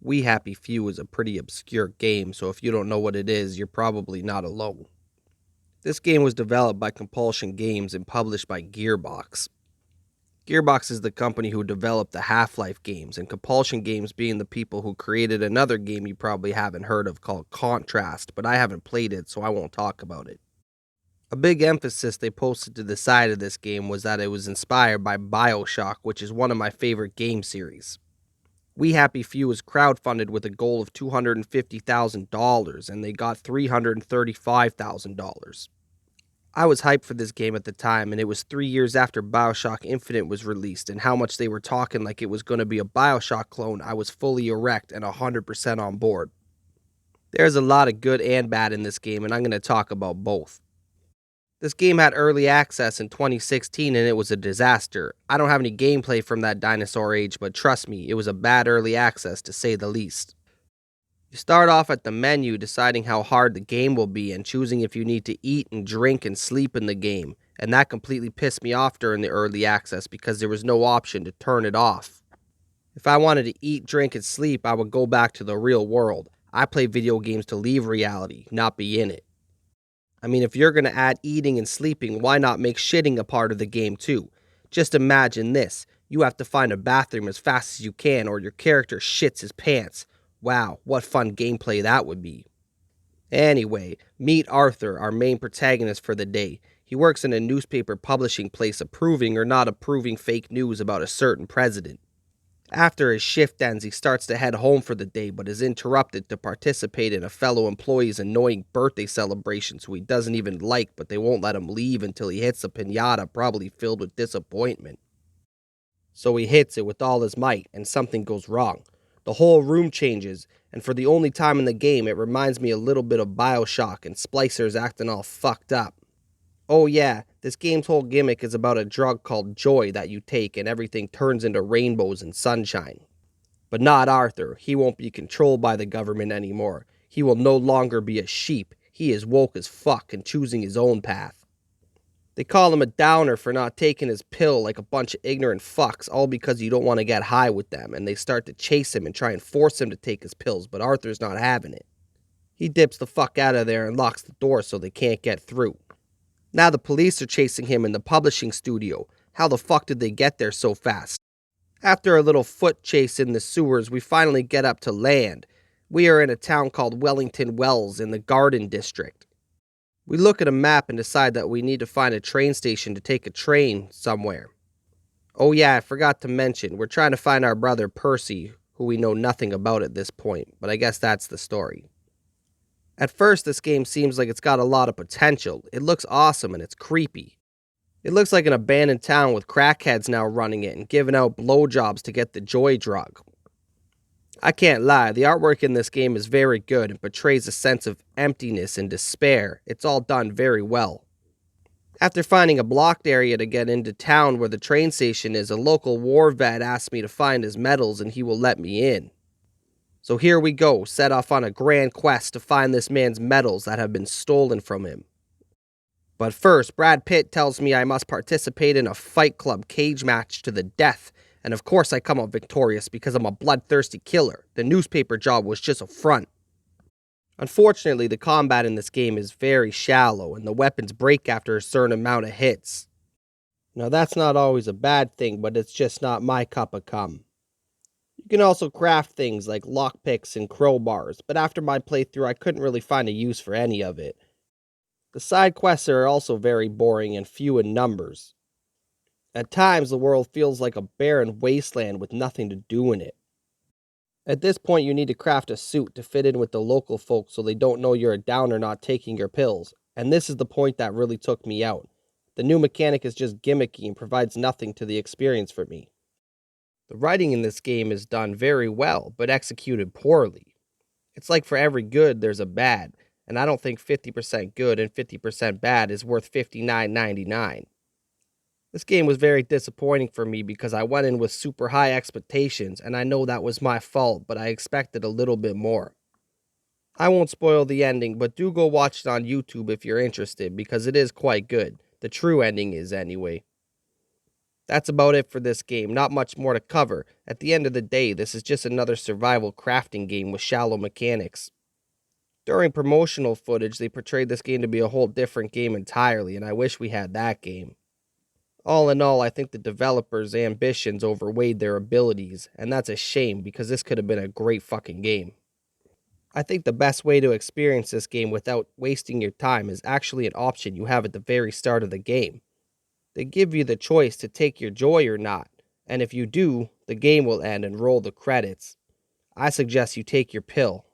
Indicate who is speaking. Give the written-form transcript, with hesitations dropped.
Speaker 1: We Happy Few is a pretty obscure game, so if you don't know what it is, you're probably not alone. This game was developed by Compulsion Games and published by Gearbox. Gearbox is the company who developed the Half-Life games, and Compulsion Games being the people who created another game you probably haven't heard of called Contrast, but I haven't played it, so I won't talk about it. A big emphasis they posted to the side of this game was that it was inspired by BioShock, which is one of my favorite game series. We Happy Few was crowdfunded with a goal of $250,000, and they got $335,000. I was hyped for this game at the time, and it was 3 years after BioShock Infinite was released, and how much they were talking like it was going to be a BioShock clone, I was fully erect and 100% on board. There's a lot of good and bad in this game, and I'm going to talk about both. This game had early access in 2016 and it was a disaster. I don't have any gameplay from that dinosaur age, but trust me, it was a bad early access to say the least. You start off at the menu deciding how hard the game will be and choosing if you need to eat and drink and sleep in the game, and that completely pissed me off during the early access because there was no option to turn it off. If I wanted to eat, drink, and sleep, I would go back to the real world. I play video games to leave reality, not be in it. I mean, if you're going to add eating and sleeping, why not make shitting a part of the game too? Just imagine this. You have to find a bathroom as fast as you can or your character shits his pants. Wow, what fun gameplay that would be. Anyway, meet Arthur, our main protagonist for the day. He works in a newspaper publishing place approving or not approving fake news about a certain president. After his shift ends, he starts to head home for the day, but is interrupted to participate in a fellow employee's annoying birthday celebration who he doesn't even like, but they won't let him leave until he hits a piñata probably filled with disappointment. So he hits it with all his might, and something goes wrong. The whole room changes, and for the only time in the game, it reminds me a little bit of BioShock and Splicers acting all fucked up. Oh yeah, this game's whole gimmick is about a drug called joy that you take and everything turns into rainbows and sunshine. But not Arthur. He won't be controlled by the government anymore. He will no longer be a sheep. He is woke as fuck and choosing his own path. They call him a downer for not taking his pill like a bunch of ignorant fucks, all because you don't want to get high with them, and they start to chase him and try and force him to take his pills, but Arthur's not having it. He dips the fuck out of there and locks the door so they can't get through. Now the police are chasing him in the publishing studio. How the fuck did they get there so fast? After a little foot chase in the sewers, we finally get up to land. We are in a town called Wellington Wells in the Garden District. We look at a map and decide that we need to find a train station to take a train somewhere. Oh yeah, I forgot to mention, we're trying to find our brother Percy, who we know nothing about at this point, but I guess that's the story. At first, this game seems like it's got a lot of potential. It looks awesome and it's creepy. It looks like an abandoned town with crackheads now running it and giving out blowjobs to get the joy drug. I can't lie, the artwork in this game is very good and portrays a sense of emptiness and despair. It's all done very well. After finding a blocked area to get into town where the train station is, a local war vet asked me to find his medals and he will let me in. So here we go, set off on a grand quest to find this man's medals that have been stolen from him. But first, Brad Pitt tells me I must participate in a Fight Club cage match to the death, and of course I come out victorious because I'm a bloodthirsty killer. The newspaper job was just a front. Unfortunately, the combat in this game is very shallow, and the weapons break after a certain amount of hits. Now that's not always a bad thing, but it's just not my cup of cum. You can also craft things like lockpicks and crowbars, but after my playthrough I couldn't really find a use for any of it. The side quests are also very boring and few in numbers. At times the world feels like a barren wasteland with nothing to do in it. At this point you need to craft a suit to fit in with the local folks so they don't know you're a downer not taking your pills, and this is the point that really took me out. The new mechanic is just gimmicky and provides nothing to the experience for me. The writing in this game is done very well, but executed poorly. It's like for every good, there's a bad, and I don't think 50% good and 50% bad is worth $59.99. This game was very disappointing for me because I went in with super high expectations, and I know that was my fault, but I expected a little bit more. I won't spoil the ending, but do go watch it on YouTube if you're interested, because it is quite good. The true ending is, anyway. That's about it for this game, not much more to cover. At the end of the day, this is just another survival crafting game with shallow mechanics. During promotional footage, they portrayed this game to be a whole different game entirely, and I wish we had that game. All in all, I think the developers' ambitions overweighed their abilities, and that's a shame because this could have been a great fucking game. I think the best way to experience this game without wasting your time is actually an option you have at the very start of the game. They give you the choice to take your joy or not, and if you do, the game will end and roll the credits. I suggest you take your pill.